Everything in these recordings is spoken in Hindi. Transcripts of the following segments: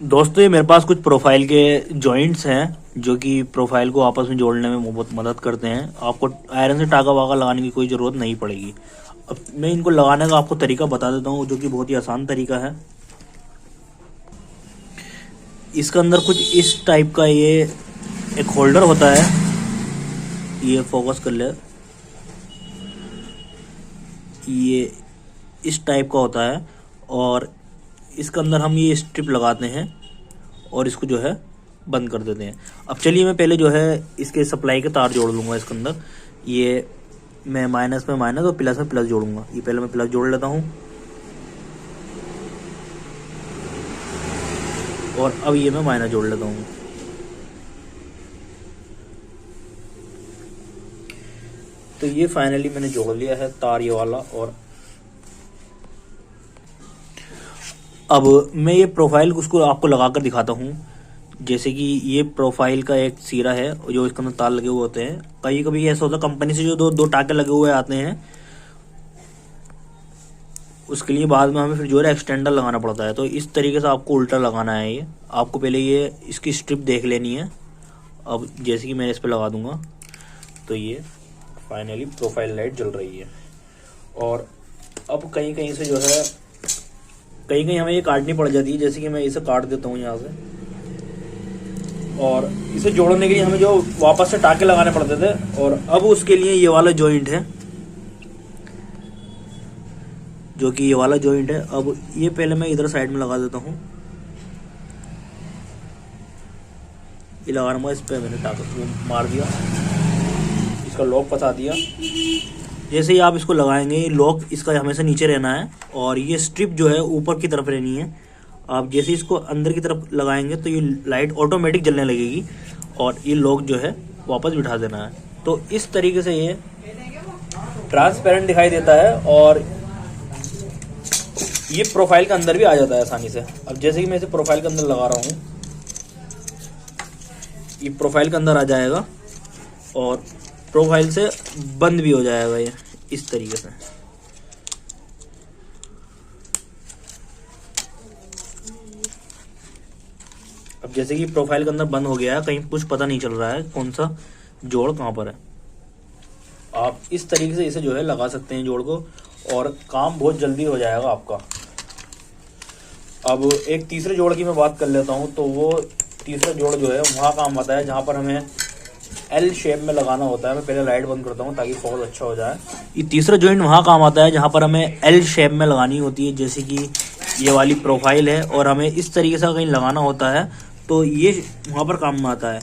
दोस्तों ये मेरे पास कुछ प्रोफाइल के जॉइंट्स हैं जो कि प्रोफाइल को आपस में जोड़ने में बहुत मदद करते हैं। आपको आयरन से टाका वाका लगाने की कोई ज़रूरत नहीं पड़ेगी। अब मैं इनको लगाने का आपको तरीका बता देता हूँ जो कि बहुत ही आसान तरीका है। इसके अंदर कुछ इस टाइप का ये एक होल्डर होता है, ये फोकस कर ले, ये इस टाइप का होता है और इसके अंदर हम ये स्ट्रिप लगाते हैं और इसको जो है बंद कर देते हैं। अब चलिए मैं पहले जो है इसके सप्लाई के तार जोड़ लूँगा इसके अंदर। ये मैं माइनस में माइनस और प्लस में प्लस जोड़ूंगा। ये पहले मैं प्लस जोड़ लेता हूँ और अब ये मैं माइनस जोड़ लेता हूँ। तो ये फाइनली मैंने जोड़ लिया है तार ये वाला। और अब मैं ये प्रोफाइल उसको आपको लगा कर दिखाता हूँ। जैसे कि ये प्रोफाइल का एक सिरा है जो इसके अंदर तार लगे हुए होते हैं। कभी कभी ऐसा होता है कंपनी से जो दो टाके लगे हुए आते हैं, उसके लिए बाद में हमें फिर जो है एक्सटेंडर लगाना पड़ता है। तो इस तरीके से आपको उल्टा लगाना है। ये आपको पहले ये इसकी स्ट्रिप देख लेनी है। अब जैसे कि मैं इस पर लगा दूंगा तो ये फाइनली प्रोफाइल लाइट जल रही है। और अब कहीं कहीं से जो है कहीं कहीं हमें ये काटनी पड़ जाती है। जैसे कि मैं इसे काट देता हूँ यहाँ से, और इसे जोड़ने के लिए हमें जो वापस से टाके लगाने पड़ते थे। और अब उसके लिए ये वाला जॉइंट है, जो कि ये वाला जॉइंट है। अब ये पहले मैं इधर साइड में लगा देता हूँ। ये लगाना, इस पे मैंने टाका मार दिया, इसका लॉक फंसा दिया। जैसे ही आप इसको लगाएंगे ये लॉक इसका हमेशा नीचे रहना है और ये स्ट्रिप जो है ऊपर की तरफ रहनी है। आप जैसे इसको अंदर की तरफ लगाएंगे तो ये लाइट ऑटोमेटिक जलने लगेगी और ये लॉक जो है वापस बिठा देना है। तो इस तरीके से ये ट्रांसपेरेंट दिखाई देता है और ये प्रोफाइल के अंदर भी आ जाता है आसानी से। अब जैसे कि मैं इसे प्रोफाइल के अंदर लगा रहा हूँ, ये प्रोफाइल के अंदर आ जाएगा और प्रोफाइल से बंद भी हो जाएगा ये इस तरीके से। अब जैसे कि प्रोफाइल के अंदर बंद हो गया है, कहीं कुछ पता नहीं चल रहा है कौन सा जोड़ कहाँ पर है। आप इस तरीके से इसे जो है लगा सकते हैं जोड़ को, और काम बहुत जल्दी हो जाएगा आपका। अब एक तीसरे जोड़ की मैं बात कर लेता हूँ। तो वो तीसरा जोड़ जो है वहाँ काम आता है जहाँ पर हमें एल शेप में लगाना होता है। मैं पहले लाइट बंद करता हूँ ताकि फोकस अच्छा हो जाए। ये तीसरा जॉइंट वहाँ काम आता है जहाँ पर हमें एल शेप में लगानी होती है। जैसे कि ये वाली प्रोफाइल है और हमें इस तरीके से कहीं लगाना होता है तो ये वहाँ पर काम में आता है।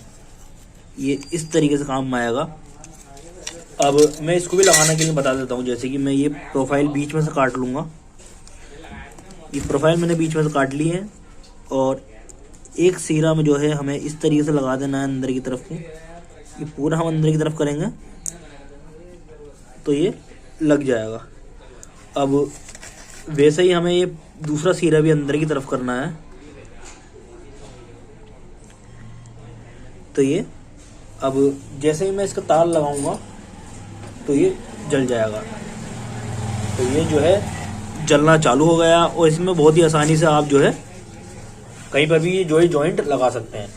ये इस तरीके से काम में आएगा। अब मैं इसको भी लगाने के लिए बता देता हूँ। जैसे कि मैं ये प्रोफाइल बीच में से काट लूँगा। ये प्रोफाइल मैंने बीच में से काट ली है और एक सिरा में जो है हमें इस तरीके से लगा देना है अंदर की तरफ को। ये पूरा हम अंदर की तरफ करेंगे तो ये लग जाएगा। अब वैसे ही हमें ये दूसरा सिरा भी अंदर की तरफ करना है। तो ये अब जैसे ही मैं इसका तार लगाऊंगा तो ये जल जाएगा। तो ये जो है जलना चालू हो गया और इसमें बहुत ही आसानी से आप जो है कहीं पर भी ये जो है जॉइंट लगा सकते हैं।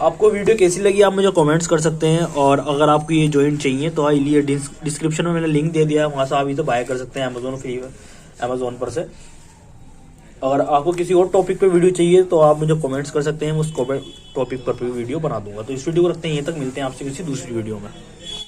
आपको वीडियो कैसी लगी आप मुझे कमेंट्स कर सकते हैं। और अगर आपको ये जॉइंट चाहिए तो आइए डिस्क्रिप्शन में मैंने लिंक दे दिया है, वहाँ से आप इसे बाय कर सकते हैं अमेजोन पर से। अगर आपको किसी और टॉपिक पे वीडियो चाहिए तो आप मुझे कमेंट्स कर सकते हैं, मैं उस टॉपिक पर भी वीडियो बना दूंगा। तो इस वीडियो को रखते हैं यहीं तक, मिलते हैं आपसे किसी दूसरी वीडियो में।